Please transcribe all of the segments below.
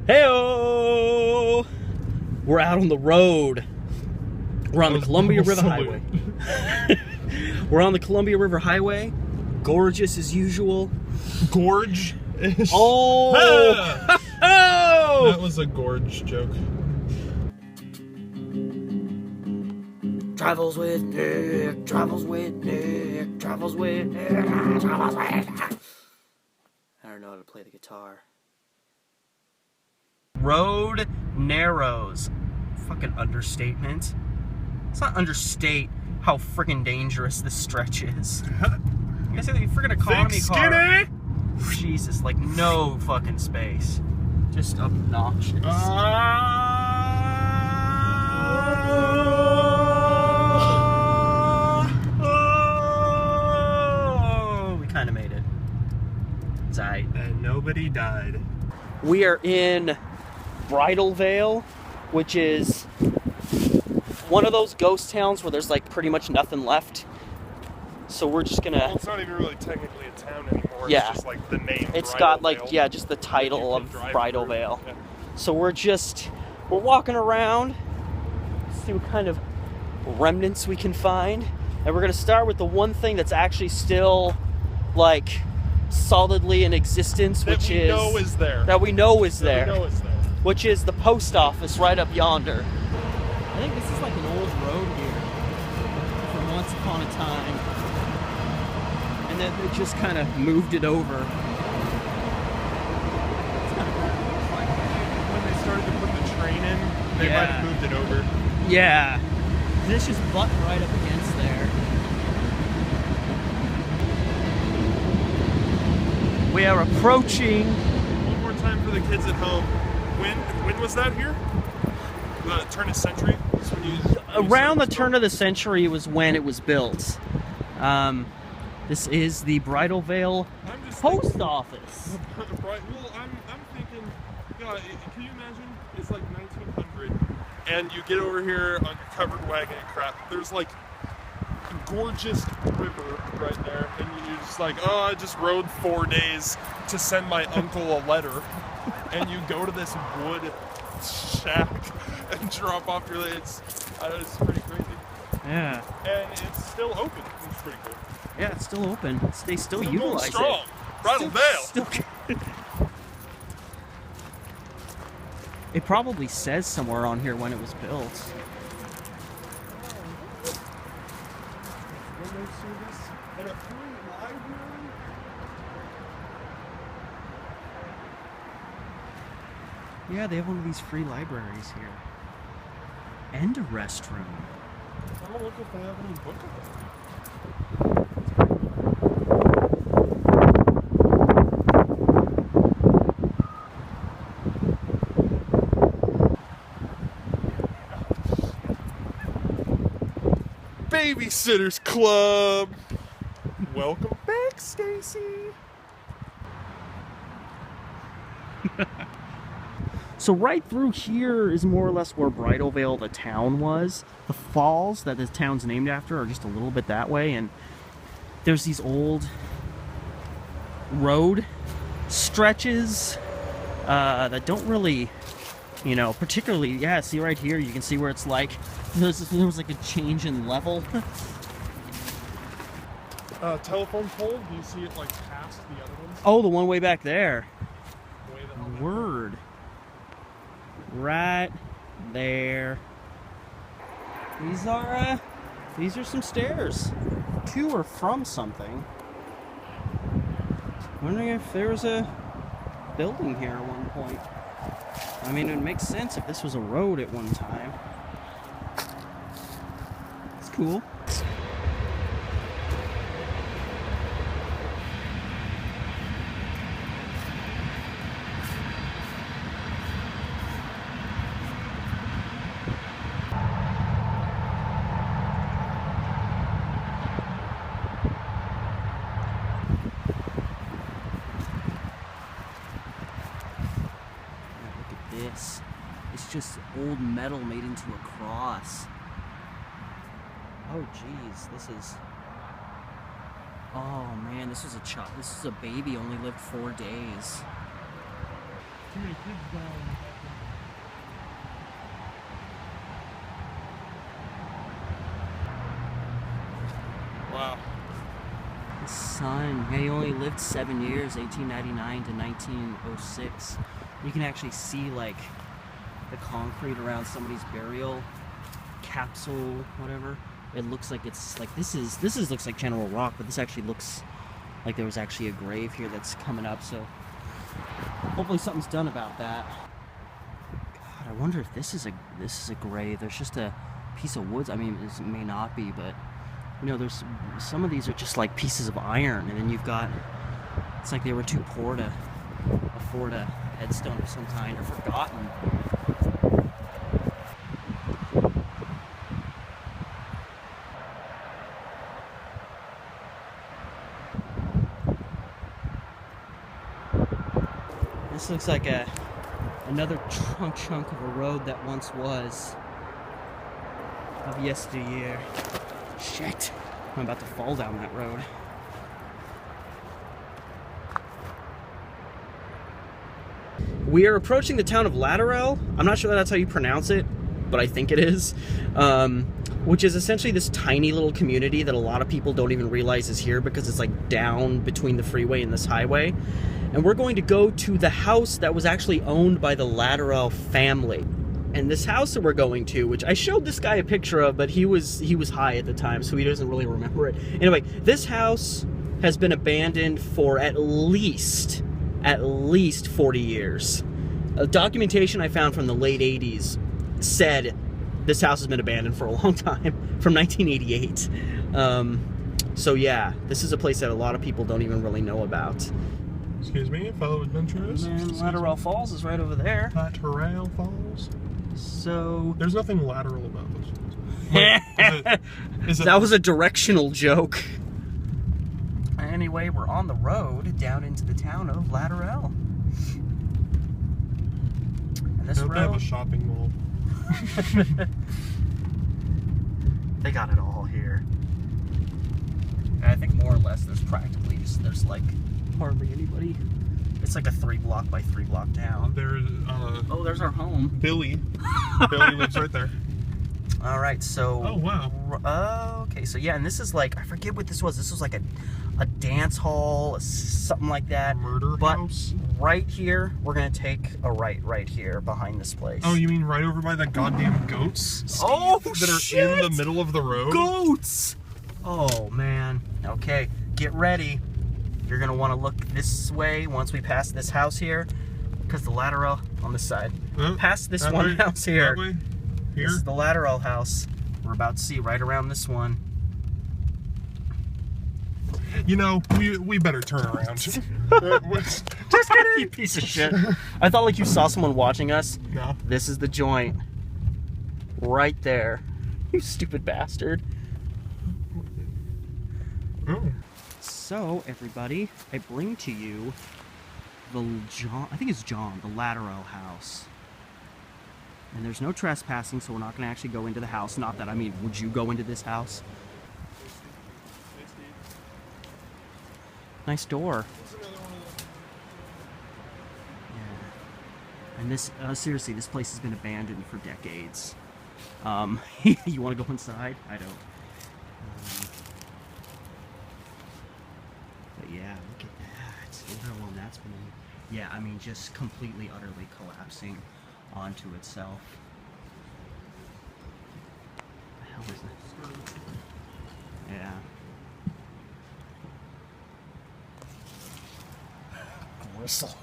Heyo! We're out on the road. We're on the Columbia River Highway. We're on the Columbia River Highway. Gorgeous as usual. Gorge? Oh! Oh! That was a gorge joke. Travels with Nick, travels with Nick, travels with Nick, travels with Nick. I don't know how to play the guitar. Road narrows. Fucking understatement. Let's not understate how freaking dangerous this stretch is. You guys see the freaking economy car? Jesus, like no fucking space. Just obnoxious. We kind of made it. It's aight. And nobody died. We are in Bridal Veil, which is one of those ghost towns where there's like pretty much nothing left. So we're just gonna... Well, it's not even really technically a town anymore. Yeah. It's just like the name. It's Bridal got like, Veil. yeah, just the title of Bridal Veil. Yeah. So we're walking around, see what kind of remnants we can find. And we're gonna start with the one thing that's actually still like solidly in existence, which is... That we know is there. That we know is there. That we know is there. Which is the post office right up yonder. I think this is like an old road here from once upon a time. And then they just kind of moved it over. When they started to put the train in, they might have moved it over. Yeah. This just butt right up against there. We are approaching... One more time for the kids at home. When was that here? The turn of century? Around the turn of the century was when it was built. This is the Bridal Veil post office. Well, I'm thinking, God, can you imagine? It's like 1900, and you get over here on your covered wagon and crap. There's like a gorgeous river right there, and you're just like, oh, I just rode 4 days to send my uncle a letter. And you go to this wood shack and drop off your... It's pretty crazy. Yeah. And it's still open. It's pretty cool. Yeah, it's still open. They still going utilize strong. it. Bridal Veil. It probably says somewhere on here when it was built. Window service and a free library. Yeah, they have one of these free libraries here. And a restroom. I'm gonna look if they have any book of it. Babysitters Club. Welcome back, Stacy. So right through here is more or less where Bridal Veil, the town, was. The falls that the town's named after are just a little bit that way, and there's these old road stretches that don't really, you know, particularly, yeah, see right here, you can see where it's like, there was like a change in level. Telephone pole, do you see it like past the other ones? Oh, the one way back there. Word. Right there. These are some stairs to or from something. Wondering if there was a building here at one point. I mean, it would make sense if this was a road at one time. It's cool. This. It's just old metal made into a cross. Oh geez, this is... Oh man, this is a child. This is a baby. Only lived 4 days. Too many kids down. Wow. His son, yeah, he only lived 7 years, 1899 to 1906. You can actually see like the concrete around somebody's burial capsule, whatever. It looks like it's like this looks like General Rock, but this actually looks like there was actually a grave here that's coming up. So hopefully something's done about that. God, I wonder if this is a grave. There's just a piece of woods. I mean, it may not be, but you know, there's some of these are just like pieces of iron, and then you've got, it's like they were too poor to afford a headstone of some kind, or forgotten. This looks like another chunk of a road that once was of yesteryear. Shit, I'm about to fall down that road. We are approaching the town of Latourell. I'm not sure that's how you pronounce it, but I think it is. Which is essentially this tiny little community that a lot of people don't even realize is here because it's like down between the freeway and this highway. And we're going to go to the house that was actually owned by the Latourell family. And this house that we're going to, which I showed this guy a picture of, but he was high at the time, so he doesn't really remember it. Anyway, this house has been abandoned for at least 40 years. A documentation I found from the late 80s said this house has been abandoned for a long time, from 1988. So yeah, this is a place that a lot of people don't even really know about. Excuse me, fellow adventurers. And Latourell Falls is right over there. Latourell Falls? So... There's nothing lateral about this. Is it that was a directional joke. Anyway, we're on the road down into the town of Latourell. And this I hope they have a shopping mall. They got it all here. And I think more or less there's practically just, there's like hardly anybody. It's like a 3-block by 3-block town. Oh, there's our home. Billy. Billy lives right there. All right, so... Oh, wow. Okay, so yeah, and this is like, I forget what this was. This was like a dance hall, something like that. Murder house? Right here, we're going to take a right here behind this place. Oh, you mean right over by the goddamn goats? Steve, oh, that are shit! in the middle of the road? Goats! Oh, man. Okay, get ready. You're going to want to look this way once we pass this house here, because the Latourell on this side. Past this one house here. That way? Here? This is the Latourell house. We're about to see right around this one. You know, we better turn around. Just kidding! You piece of shit. I thought like you saw someone watching us. No. This is the joint. Right there. You stupid bastard. Oh. So, everybody, I bring to you the I think it's John, the Latourell house. And there's no trespassing, so we're not going to actually go into the house. Not that, I mean, would you go into this house? Nice door. Yeah. And this, seriously, this place has been abandoned for decades. You want to go inside? I don't. But yeah, look at that. Look how long that's been in. Yeah, I mean, just completely, utterly collapsing onto itself. What the hell is this? Yeah. Gristle.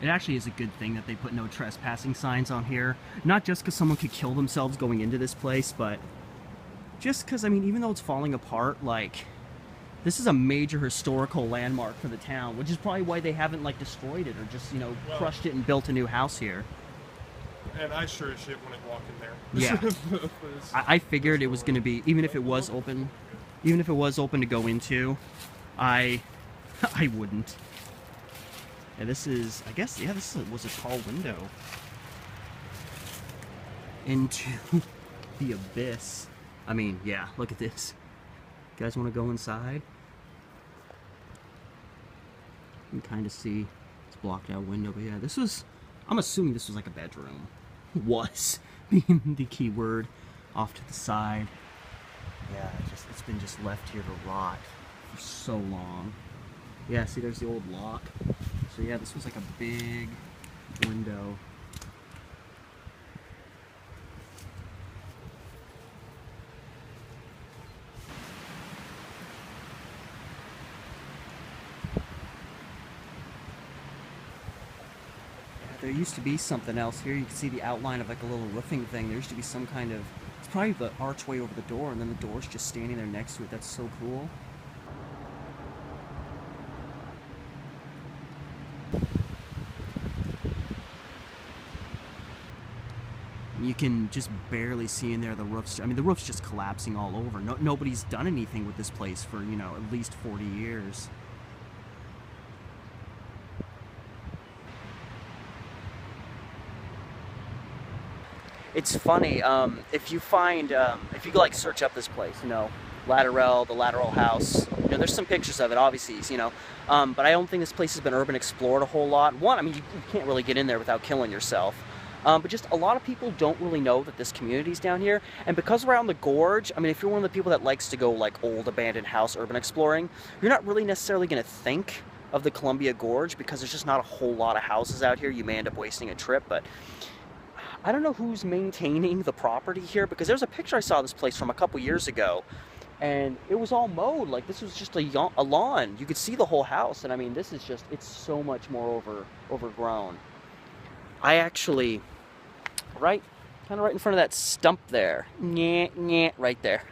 It actually is a good thing that they put no trespassing signs on here. Not just because someone could kill themselves going into this place, but just because, I mean, even though it's falling apart, like, this is a major historical landmark for the town, which is probably why they haven't, like, destroyed it or just, you know, crushed it and built a new house here. And I sure as shit when I walk in there. Yeah. I figured it was going to be, even if it was open to go into, I wouldn't. Yeah, this is, I guess, yeah, this was a tall window into the abyss. I mean, yeah, look at this. You guys want to go inside? You can kind of see it's blocked out window, but yeah, this was, I'm assuming this was like a bedroom. Was being the key word off to the side. Yeah, it's it's been just left here to rot for so long. Yeah, see, there's the old lock. So yeah, this was like a big window. There used to be something else here. You can see the outline of like a little roofing thing. There used to be some kind of, it's probably the archway over the door, and then the door's just standing there next to it. That's so cool. You can just barely see in there the roof's, I mean, the roof's just collapsing all over. Nobody's done anything with this place for, you know, at least 40 years. It's funny, if you find, if you like search up this place, you know, Latourell, the Latourell house, you know, there's some pictures of it, obviously, you know, but I don't think this place has been urban explored a whole lot. One, I mean, you can't really get in there without killing yourself. But just a lot of people don't really know that this community's down here. And because we're out in the gorge, I mean, if you're one of the people that likes to go like old abandoned house urban exploring, you're not really necessarily going to think of the Columbia Gorge because there's just not a whole lot of houses out here. You may end up wasting a trip, but I don't know who's maintaining the property here, because there's a picture I saw of this place from a couple years ago, and it was all mowed. Like, this was just a lawn. You could see the whole house, and I mean, this is just, it's so much more overgrown. I actually, kind of right in front of that stump there, right there,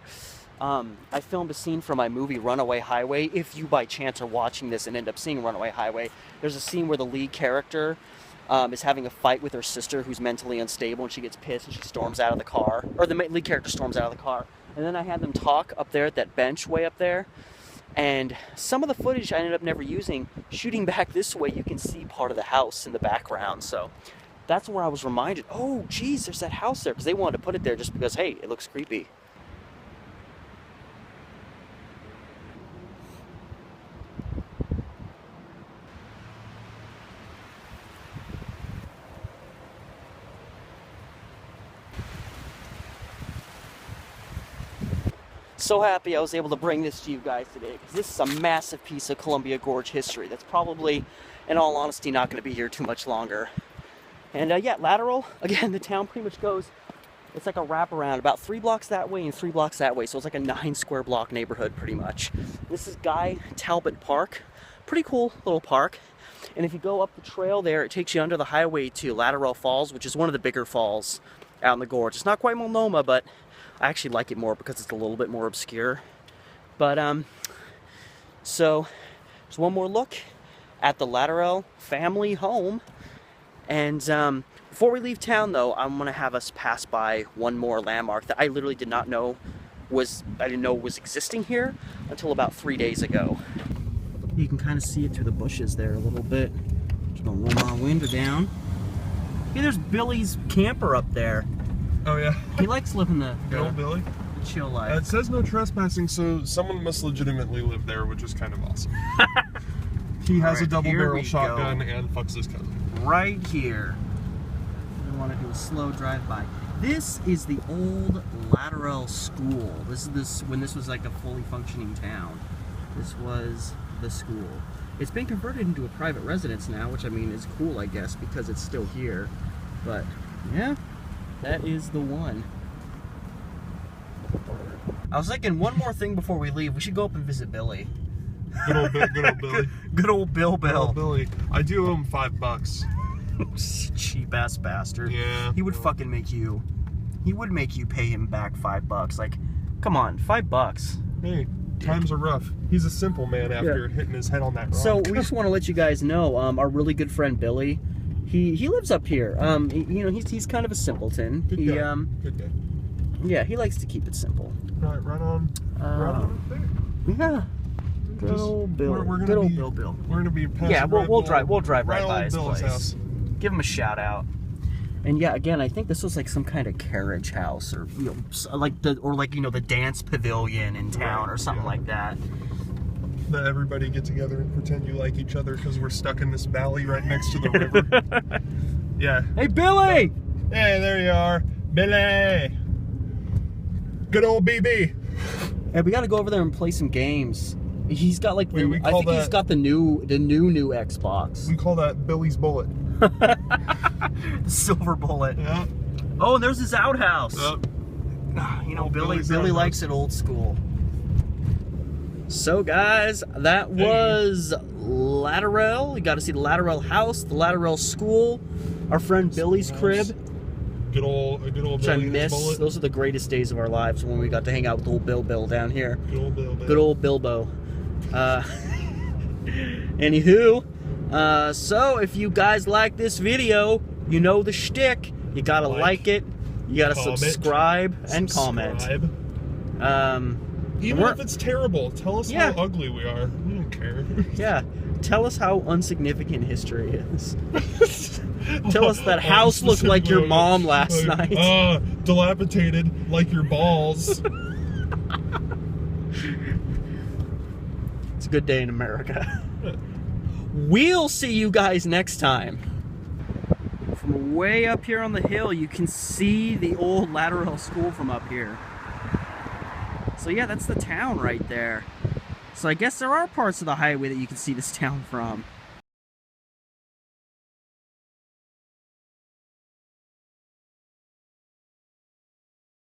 I filmed a scene from my movie Runaway Highway. If you by chance are watching this and end up seeing Runaway Highway, there's a scene where the lead character is having a fight with her sister who's mentally unstable, and she gets pissed and she storms out of the car, or the lead character storms out of the car. And then I had them talk up there at that bench way up there, and some of the footage I ended up never using. Shooting back this way, you can see part of the house in the background, so that's where I was reminded, oh geez, there's that house there, because they wanted to put it there just because, hey, it looks creepy. So happy I was able to bring this to you guys today, because this is a massive piece of Columbia Gorge history that's probably, in all honesty, not going to be here too much longer. And yeah, Latourell, again, the town pretty much goes, it's like a wraparound, about 3 blocks that way and 3 blocks that way, so it's like a 9 square block neighborhood pretty much. This is Guy Talbot Park, pretty cool little park. And if you go up the trail there, it takes you under the highway to Latourell Falls, which is one of the bigger falls out in the gorge. It's not quite Multnomah, but I actually like it more because it's a little bit more obscure. But, so, there's one more look at the Latourell family home. And, before we leave town, though, I'm going to have us pass by one more landmark that I literally did not know was existing here until about 3 days ago. You can kind of see it through the bushes there a little bit. Just going to roll my window down. Hey, there's Billy's camper up there. Oh yeah. He likes living the old Billy. Chill life. It says no trespassing, so someone must legitimately live there, which is kind of awesome. He has a double barrel shotgun and fucks his cousin. Right here. I want to do a slow drive-by. This is the old Latourell School. This is when this was like a fully functioning town. This was the school. It's been converted into a private residence now, which I mean is cool, I guess, because it's still here. But yeah. That is the one. I was thinking one more thing before we leave. We should go up and visit Billy. Good old Billy. Good old Bill. Good old Billy. I do owe him $5. Cheap ass bastard. Yeah. He would fucking make you. He would make you pay him back $5. Like, come on, $5. Hey, times are rough. He's a simple man after hitting his head on that rock. So we just want to let you guys know, our really good friend Billy. He lives up here. You know, he's kind of a simpleton. Good guy. Good guy. Yeah, he likes to keep it simple. Right on there. Yeah. Good old Bill. Good old Bill. We're gonna be passing. Yeah, we'll drive right by his Bill's place. house. Give him a shout out. And yeah, again, I think this was like some kind of carriage house, or you know, like the dance pavilion in town, or something like that. That everybody get together and pretend you like each other because we're stuck in this valley right next to the river. Yeah. Hey, Billy! Hey, there you are. Billy! Good old BB. Hey, we gotta go over there and play some games. He's got like the, I think he's got the new Xbox. We call that Billy's Bullet. The silver bullet. Yeah. Oh, and there's his outhouse. Yep. You know, Billy likes it old school. So guys, that was Latourell. You got to see the Latourell house, the Latourell school, our friend Billy's crib. Good old Which I Billy's miss. Bullet. Those are the greatest days of our lives when we got to hang out with old Bill down here. Good old Bill. Good old Bilbo. Anywho, so if you guys like this video, you know the shtick. You gotta like it. You gotta subscribe and comment. Even if it's terrible, tell us how ugly we are. We don't care. Yeah. Tell us how unsignificant history is. Tell us that house looked like your mom last night. Dilapidated like your balls. It's a good day in America. We'll see you guys next time. From way up here on the hill, you can see the old Latourell school from up here. So yeah, that's the town right there. So I guess there are parts of the highway that you can see this town from.